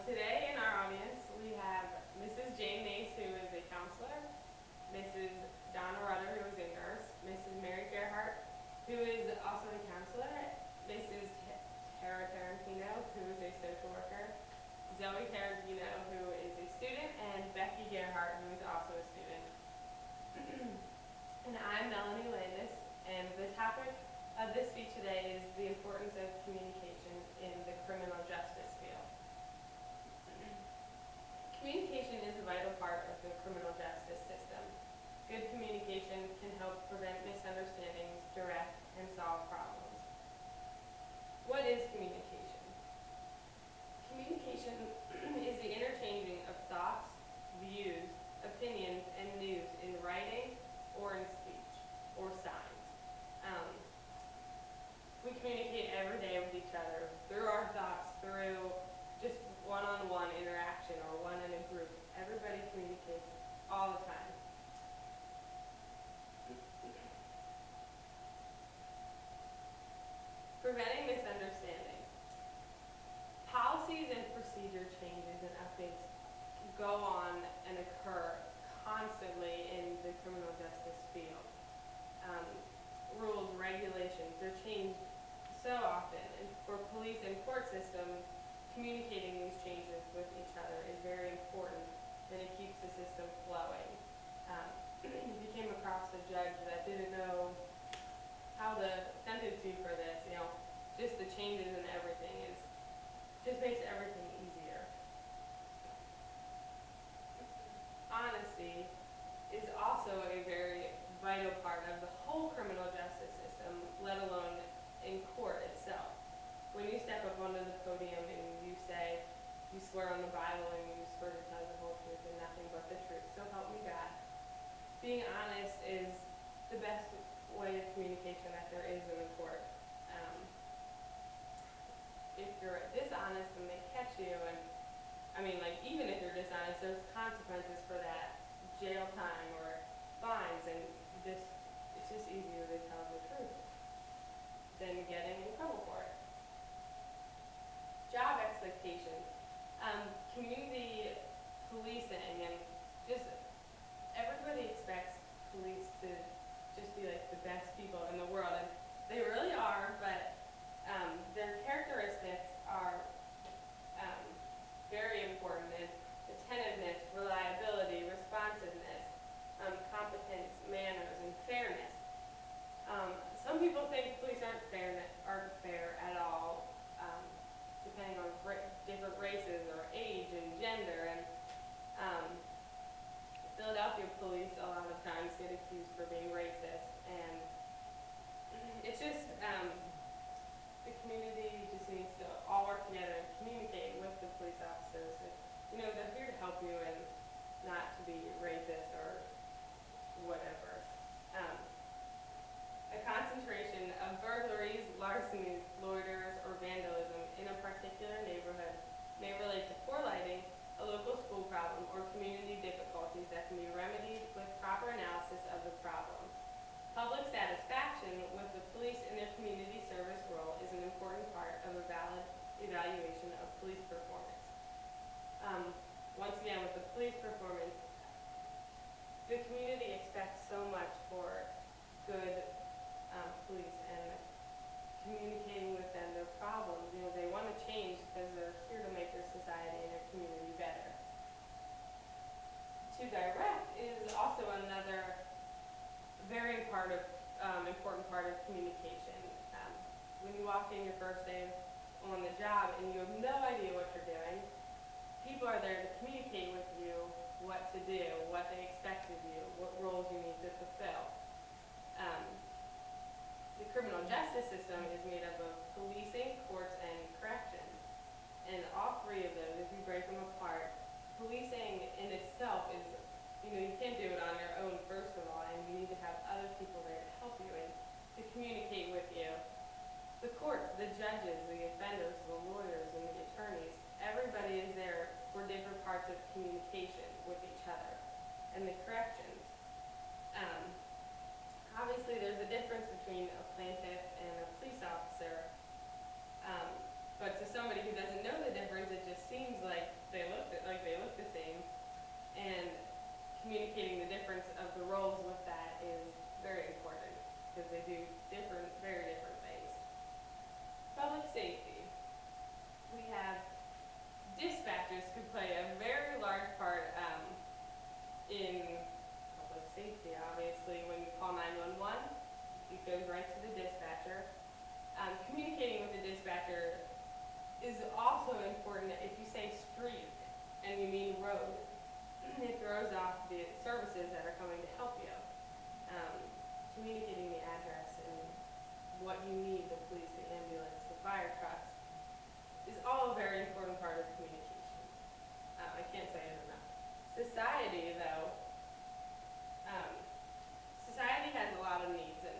Today in our audience we have Mrs. Jane Mace, who is a counselor, Mrs. Donna Rudder, who is a nurse, Mrs. Mary Gerhart, who is also a counselor, Mrs. Tara Tarantino, who is a social worker, Zoe Tarantino, who is a student, and Becky Gerhart, who is also a student. And I'm Melanie Landis, and the topic of this speech today is the importance of communication in the criminal justice field. Communication is a vital part of the criminal justice system. Good communication can help prevent misunderstandings, direct, and solve problems. What is communication? Communication is the interchanging of thoughts, views, opinions, and news in writing or in speech or signs. We communicate every day with each other through our thoughts, through just one-on-one interaction or one in a group. Everybody communicates all the time. Preventing misunderstandings. Policies and procedure changes and updates go on and occur constantly in the criminal justice field. Rules, regulations, they're changed so often. And for police and court systems, communicating these changes with each other is very important, and it keeps the system flowing. If you came across a judge that didn't know how to sentence you for this, just the changes and everything just makes everything easier. Honesty is also a very vital part of the whole criminal justice system, let alone in court itself. When you step up onto the podium and you say, you swear on the Bible and you swear to tell the whole truth and nothing but the truth, so help me God. Being honest is the best way of communication that there is in the court. If you're dishonest and they catch you, and even if you're dishonest, there's consequences for that, jail time or fines, and it's just easier to tell the truth than getting in trouble for it. Job expectations, community policing, and just everybody expects police to just be like the best people in the world, and they really are, but their characteristics are very important, and attentiveness, reliability, responsiveness, competence, manners, and fairness. Some people think police aren't fair at all, depending on different races or age and gender. And Philadelphia police a lot of times get accused for being racist, and it's just the community just needs to all work together and communicate with the police officers. They're here to help you and not to be racist or whatever. A concentration of burglaries, larcenies, loiters, or vandalism in a particular neighborhood may relate to poor lighting, a local school problem, or community difficulties that can be remedied with proper analysis of the problem. Public satisfaction with the police in their community service role is an important part of a valid evaluation of police performance. Once again, with the police performance, the community expects so much for good police, and communicating with them their problems. They want to change because they're here to make their society and their community better. To direct is also another very important part of communication. When you walk in your first day on the job and you have no idea what you're doing, people are there to communicate with you what to do, what they expect of you, what roles you need to fulfill. The criminal justice system is made up of policing, courts, and corrections. And all three of those, if you break them apart, policing in itself is, you can't do it on your own, first of all, and you need to have other people there to help you and to communicate with you. The courts, the judges, the offenders, the lawyers, and the attorneys, everybody is there for different parts of communication with each other. And the corrections. Obviously, there's a difference between a plaintiff and a police officer, but to somebody who doesn't know the difference, it just seems like goes right to the dispatcher. Communicating with the dispatcher is also important. If you say street and you mean road, it throws off the services that are coming to help you. Um, Communicating the address and what you need, the police, the ambulance, the fire trucks, is all a very important part of communication. I can't say it enough. Society, though, um, society has a lot of needs, and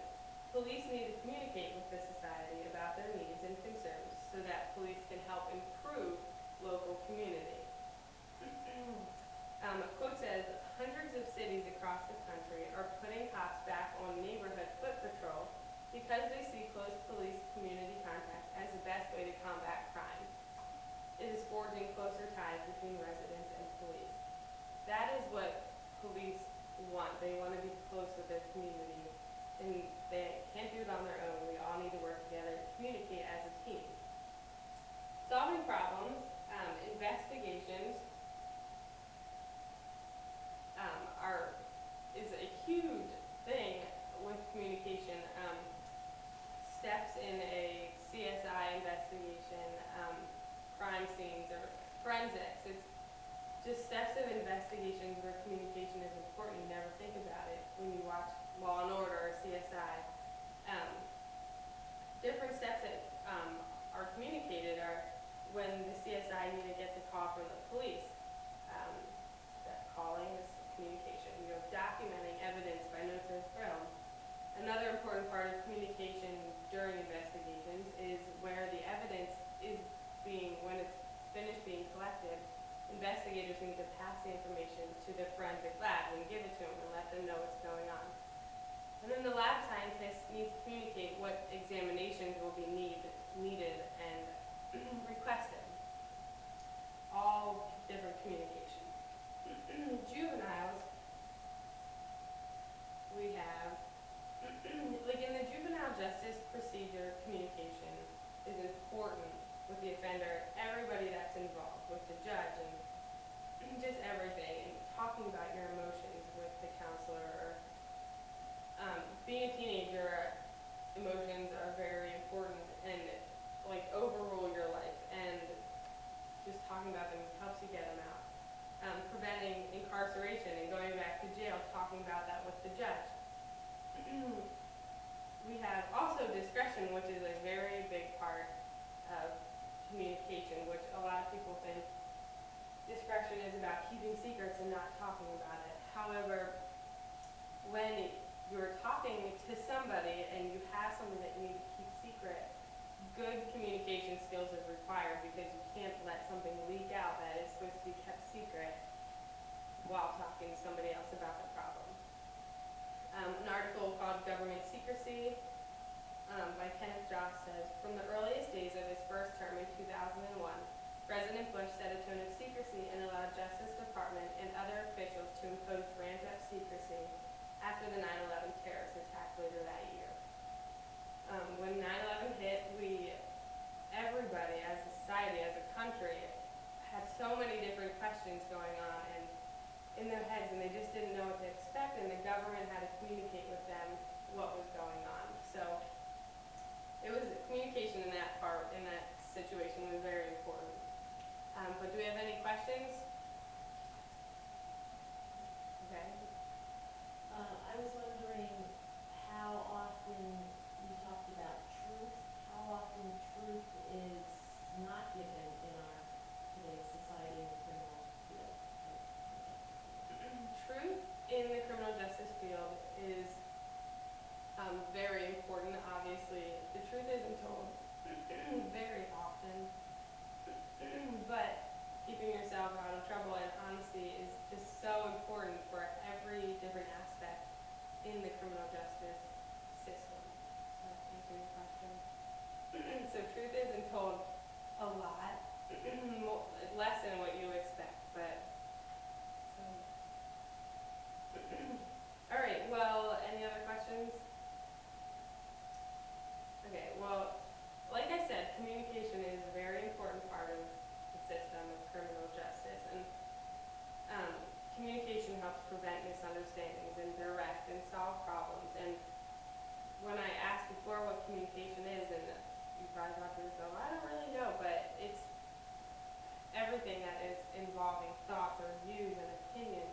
police need to communicate with the society about their needs and concerns so that police can help improve local community. A quote says, hundreds of cities across the country are putting cops back on neighborhood foot patrol because they see close police community contact as the best way to combat crime. It is forging closer ties between residents and police. That is what police want. They want to be close with their community, and they can't do it on their own. We all need to work together and communicate as a team. Solving problems, investigations, is a huge thing with communication. Steps in a CSI investigation, crime scenes, or forensics. It's just steps of investigations where communication is important. You never think about it when you watch Law and Order or CSI. Um, Different steps that are communicated are when the CSI unit gets a call from the police. Um, that calling is communication. You're documenting evidence by notes or film. Another important part of communication during investigations is where the evidence is when it's finished being collected, investigators need to pass the information to the forensic lab and give it to them and let them know what's going on. And then the lab scientists need to communicate what examinations will be needed and requested. All different communication. Juveniles, we have, like in the juvenile justice procedure, communication is important with the offender, everybody that's involved, with the judge, and just everything, and talking about your emotions with the counselor. Or being a teenager, emotions are very important and like overrule your life, and just talking about them helps you get them out. Preventing incarceration and going back to jail, talking about that with the judge. We have also discretion, which is a very big part of communication, which a lot of people think discretion is about keeping secrets and not talking about it. However, when you're talking to somebody and you have something that you need to keep secret, good communication skills is required, because you can't let something leak out that is supposed to be kept secret while talking to somebody else about the problem. An article called Government Secrecy by Kenneth Joss says, from the earliest days of his first term in 2001, President Bush set a tone of secrecy and allowed Justice Department and other officials to impose ramped-up secrecy after the 9/11 terrorist attack later that year. When 9/11 hit, everybody as a society, as a country, had so many different questions going on and in their heads, and they just didn't know what to expect, and the government had to communicate with them what was going on. So it was communication in that situation was very important. But do we have any questions? Okay. I was wondering how often, you talked about truth, how often truth is not given in our today's society in the criminal field, or criminal justice field? Truth in the criminal justice field is very important. Obviously, the truth isn't told very often, but keeping yourself out of trouble and honesty is just so important for every different aspect in the criminal justice system. Does that answer your question? So truth isn't told a lot, less than what you expect, but all right, well, any other questions? Okay, well, like I said, communication is a very important part of the system of criminal justice, and communication helps prevent misunderstandings and direct and solve problems. And when I everything that is involving thoughts or views and opinions